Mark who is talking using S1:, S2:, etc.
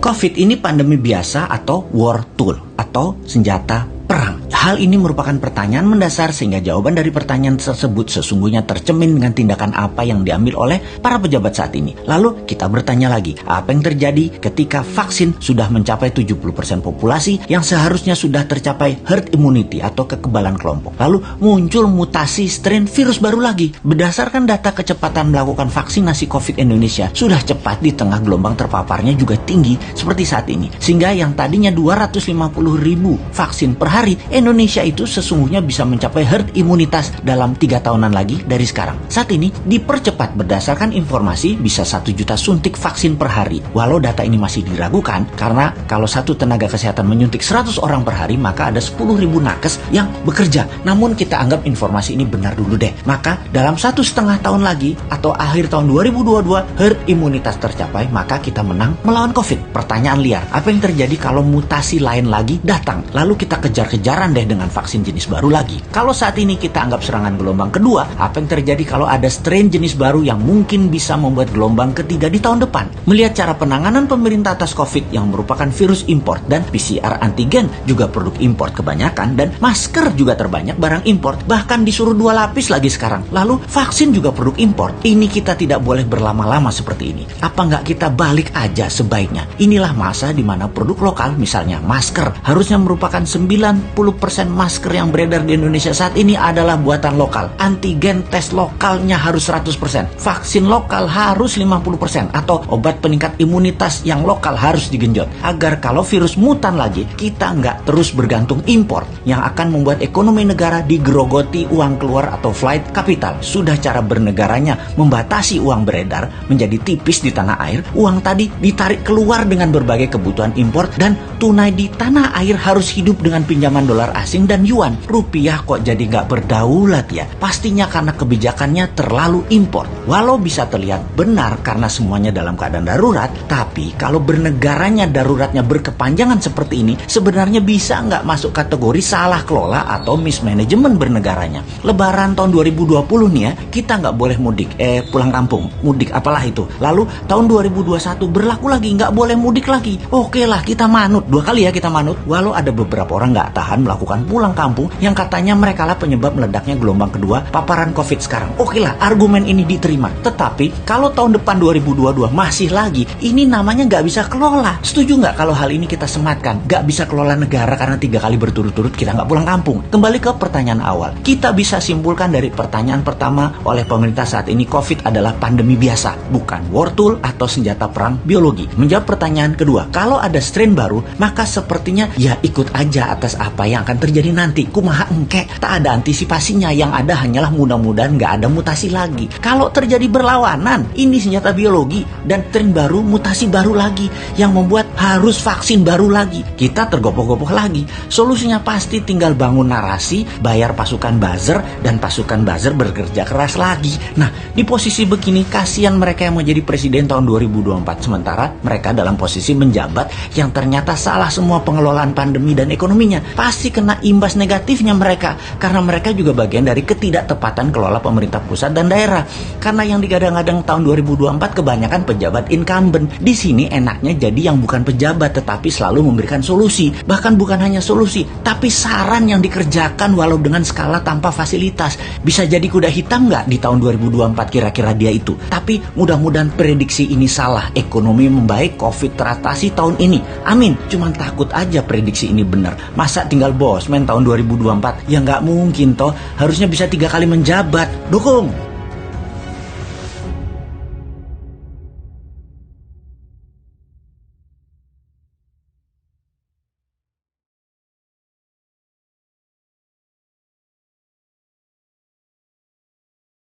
S1: COVID ini pandemi biasa atau war tool atau senjata perang? Hal ini merupakan pertanyaan mendasar sehingga jawaban dari pertanyaan tersebut sesungguhnya tercermin dengan tindakan apa yang diambil oleh para pejabat saat ini. Lalu kita bertanya lagi, apa yang terjadi ketika vaksin sudah mencapai 70% populasi yang seharusnya sudah tercapai herd immunity atau kekebalan kelompok. Lalu muncul mutasi strain virus baru lagi. Berdasarkan data kecepatan melakukan vaksinasi COVID Indonesia sudah cepat di tengah gelombang terpaparnya juga tinggi seperti saat ini. Sehingga yang tadinya 250.000 vaksin per hari, Indonesia itu sesungguhnya bisa mencapai herd imunitas dalam 3 tahunan lagi dari sekarang. Saat ini dipercepat berdasarkan informasi bisa 1 juta suntik vaksin per hari. Walau data ini masih diragukan karena kalau satu tenaga kesehatan menyuntik 100 orang per hari maka ada 10.000 nakes yang bekerja. Namun kita anggap informasi ini benar dulu deh. Maka dalam 1,5 tahun lagi atau akhir tahun 2022 herd imunitas tercapai maka kita menang melawan COVID. Pertanyaan liar, apa yang terjadi kalau mutasi lain lagi datang? Lalu kita kejar-kejaran deh dengan vaksin jenis baru lagi. Kalau saat ini kita anggap serangan gelombang kedua, apa yang terjadi kalau ada strain jenis baru yang mungkin bisa membuat gelombang ketiga di tahun depan? Melihat cara penanganan pemerintah atas COVID yang merupakan virus import dan PCR antigen juga produk import kebanyakan dan masker juga terbanyak barang import, bahkan disuruh 2 lapis lagi sekarang. Lalu vaksin juga produk import. Ini kita tidak boleh berlama-lama seperti ini. Apa nggak kita balik aja sebaiknya? Inilah masa di mana produk lokal, misalnya masker, harusnya merupakan 90% masker yang beredar di Indonesia saat ini adalah buatan lokal. Antigen tes lokalnya harus 100%. Vaksin lokal harus 50%. Atau obat peningkat imunitas yang lokal harus digenjot. Agar kalau virus mutan lagi, kita nggak terus bergantung impor yang akan membuat ekonomi negara digerogoti uang keluar atau flight capital. Sudah cara bernegaranya membatasi uang beredar menjadi tipis di tanah air, uang tadi ditarik keluar dengan berbagai kebutuhan impor dan tunai di tanah air harus hidup dengan pinjaman dolar asing dan yuan. Rupiah kok jadi nggak berdaulat ya? Pastinya karena kebijakannya terlalu impor. Walau bisa terlihat benar karena semuanya dalam keadaan darurat, tapi kalau bernegaranya daruratnya berkepanjangan seperti ini, sebenarnya bisa nggak masuk kategori salah kelola atau mismanagement bernegaranya. Lebaran tahun 2020 nih ya, kita nggak boleh mudik, pulang kampung, mudik apalah itu. Lalu tahun 2021 berlaku lagi, nggak boleh mudik lagi. Oke lah, kita manut, 2 kali ya kita manut. Walau ada beberapa orang nggak tahan melakukan pulang kampung yang katanya mereka lah penyebab meledaknya gelombang kedua paparan COVID sekarang. Oke lah, argumen ini diterima. Tetapi kalau tahun depan 2022 masih lagi, ini namanya nggak bisa kelola. Setuju nggak kalau hal ini kita sematkan? Nggak bisa kelola negara karena 3 kali berturut-turut kita nggak pulang kampung. Kembali ke pertanyaan awal. Kita bisa simpulkan dari pertanyaan pertama oleh pemerintah saat ini, COVID adalah pandemi biasa, bukan war tool atau senjata perang biologi. Menjawab pertanyaan kedua, kalau ada strain baru, maka sepertinya ya ikut aja atas apa yang akan terjadi nanti. Kumaha engke, tak ada antisipasinya, yang ada hanyalah mudah-mudahan nggak ada mutasi lagi. Kalau terjadi berlawanan, ini senjata biologi dan strain baru, mutasi baru lagi yang membuat harus vaksin baru lagi. Kita tergopoh-gopoh lagi. Solusinya pasti tinggal bangun narasi, bayar pasukan buzzer, dan pasukan buzzer bekerja keras lagi. Nah, di posisi begini kasihan mereka yang mau jadi presiden tahun 2024, sementara mereka dalam posisi menjabat yang ternyata salah semua pengelolaan pandemi dan ekonominya. Pasti kena imbas negatifnya mereka, karena mereka juga bagian dari ketidaktepatan kelola pemerintah pusat dan daerah. Karena yang digadang-gadang tahun 2024 kebanyakan pejabat incumbent. Di sini enaknya jadi yang bukan pejabat tetapi selalu memberikan solusi. Bahkan bukan hanya solusi, tapi saran yang dikerjakan walau dengan skala tanpa fasilitas. Bisa jadi kuda hitam nggak di tahun 2024 kira-kira dia itu? Tapi mudah-mudahan prediksi ini salah. Ekonomi membaik, COVID teratasi tahun ini. Amin. Cuman takut aja prediksi ini benar. Masa tinggal bosman tahun 2024? Ya nggak mungkin toh. Harusnya bisa 3 kali menjabat. Dukung.